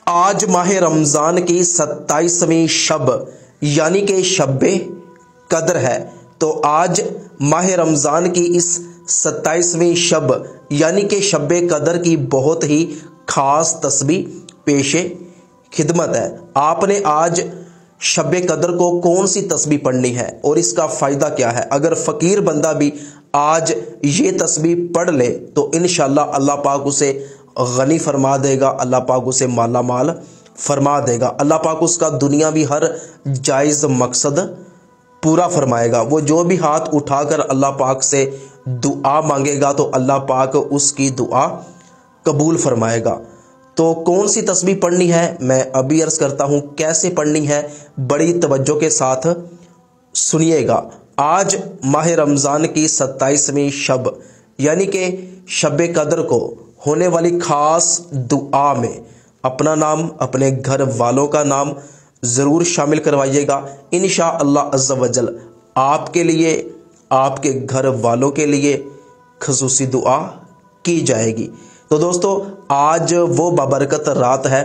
آج ماہ رمضان کی 27ویں شب یعنی کہ شب قدر ہے۔ تو آج ماہ رمضان کی اس 27ویں شب یعنی کہ شب قدر کی بہت ہی خاص تسبیح پیش خدمت ہے۔ آپ نے آج شب قدر کو کون سی تسبیح پڑھنی ہے اور اس کا فائدہ کیا ہے؟ اگر فقیر بندہ بھی آج یہ تسبیح پڑھ لے تو انشاءاللہ اللہ پاک اسے غنی فرما دے گا، اللہ پاک اسے مالا مال فرما دے گا، اللہ پاک اس کا دنیاوی ہر جائز مقصد پورا فرمائے گا۔ وہ جو بھی ہاتھ اٹھا کر اللہ پاک سے دعا مانگے گا تو اللہ پاک اس کی دعا قبول فرمائے گا۔ تو کون سی تسبیح پڑھنی ہے میں ابھی عرض کرتا ہوں، کیسے پڑھنی ہے بڑی توجہ کے ساتھ سنیے گا۔ آج ماہ رمضان کی 27ویں شب یعنی کہ شب قدر کو ہونے والی خاص دعا میں اپنا نام، اپنے گھر والوں کا نام ضرور شامل کروائیے گا۔ انشاءاللہ عز و جل آپ کے لیے، آپ کے گھر والوں کے لیے خصوصی دعا کی جائے گی۔ تو دوستو، آج وہ بابرکت رات ہے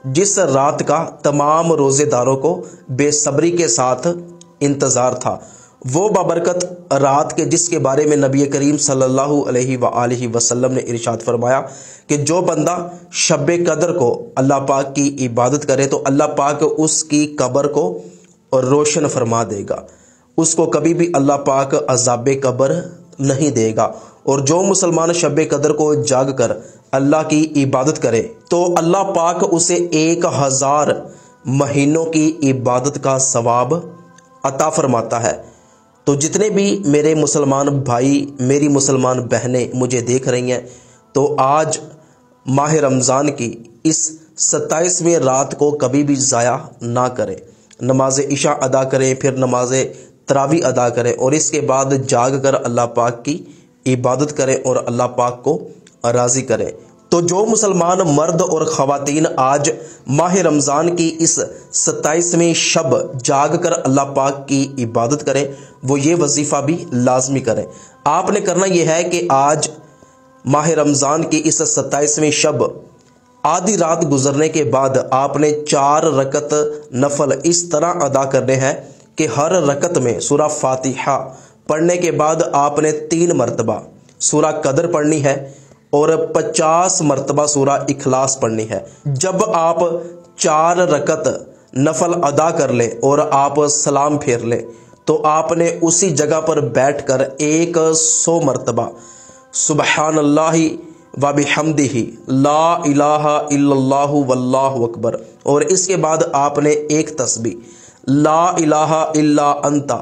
جس رات کا تمام روزے داروں کو بے صبری کے ساتھ انتظار تھا۔ وہ بابرکت رات کے جس کے بارے میں نبی کریم صلی اللہ علیہ وآلہ وسلم نے ارشاد فرمایا کہ جو بندہ شب قدر کو اللہ پاک کی عبادت کرے تو اللہ پاک اس کی قبر کو روشن فرما دے گا، اس کو کبھی بھی اللہ پاک عذاب قبر نہیں دے گا۔ اور جو مسلمان شب قدر کو جاگ کر اللہ کی عبادت کرے تو اللہ پاک اسے 1000 مہینوں کی عبادت کا ثواب عطا فرماتا ہے۔ تو جتنے بھی میرے مسلمان بھائی، میری مسلمان بہنیں مجھے دیکھ رہی ہیں، تو آج ماہ رمضان کی اس 27ویں رات کو کبھی بھی ضائع نہ کریں۔ نماز عشاء ادا کریں، پھر نماز تراویح ادا کریں اور اس کے بعد جاگ کر اللہ پاک کی عبادت کریں اور اللہ پاک کو راضی کریں۔ تو جو مسلمان مرد اور خواتین آج ماہ رمضان کی اس 27ویں شب جاگ کر اللہ پاک کی عبادت کریں، وہ یہ وظیفہ بھی لازمی کریں۔ آپ نے کرنا یہ ہے کہ آج ماہ رمضان کی اس 27ویں شب آدھی رات گزرنے کے بعد آپ نے 4 رکعت نفل اس طرح ادا کرنے ہیں کہ ہر رکعت میں سورہ فاتحہ پڑھنے کے بعد آپ نے 3 مرتبہ سورہ قدر پڑھنی ہے اور 50 مرتبہ سورہ اخلاص پڑھنی ہے۔ جب آپ 4 رکعت نفل ادا کر لیں اور آپ سلام پھیر لیں تو آپ نے اسی جگہ پر بیٹھ کر 100 مرتبہ سبحان اللہ و بحمدہ لا الہ الا اللہ واللہ اکبر، اور اس کے بعد آپ نے ایک تسبیح لا الہ الا انت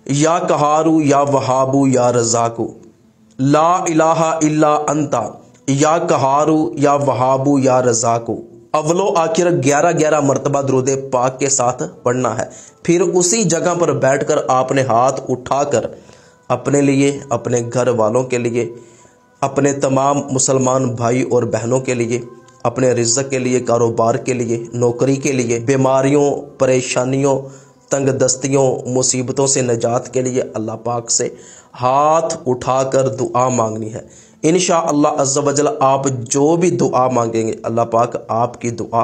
یا قہارو یا وہابو یا رزاقو، لا الہ الا انت یا قہارو یا وہابو یا رزاقو، اول و آخر 11 مرتبہ درود پاک کے ساتھ پڑھنا ہے۔ پھر اسی جگہ پر بیٹھ کر آپ نے ہاتھ اٹھا کر اپنے لیے، اپنے گھر والوں کے لیے، اپنے تمام مسلمان بھائی اور بہنوں کے لیے، اپنے رزق کے لیے، کاروبار کے لیے، نوکری کے لیے، بیماریوں، پریشانیوں، تنگ دستیوں، مصیبتوں سے نجات کے لیے اللہ پاک سے ہاتھ اٹھا کر دعا مانگنی ہے۔ انشاءاللہ عز و جل آپ جو بھی دعا مانگیں گے اللہ پاک آپ کی دعا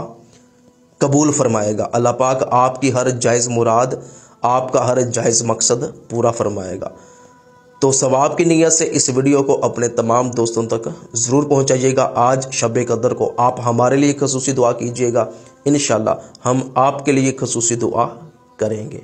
قبول فرمائے گا، اللہ پاک آپ کی ہر جائز مراد، آپ کا ہر جائز مقصد پورا فرمائے گا۔ تو ثواب کی نیت سے اس ویڈیو کو اپنے تمام دوستوں تک ضرور پہنچائیے گا۔ آج شب قدر کو آپ ہمارے لیے خصوصی دعا کیجیے گا، انشاءاللہ ہم آپ کے لیے خصوصی دعا کریں گے۔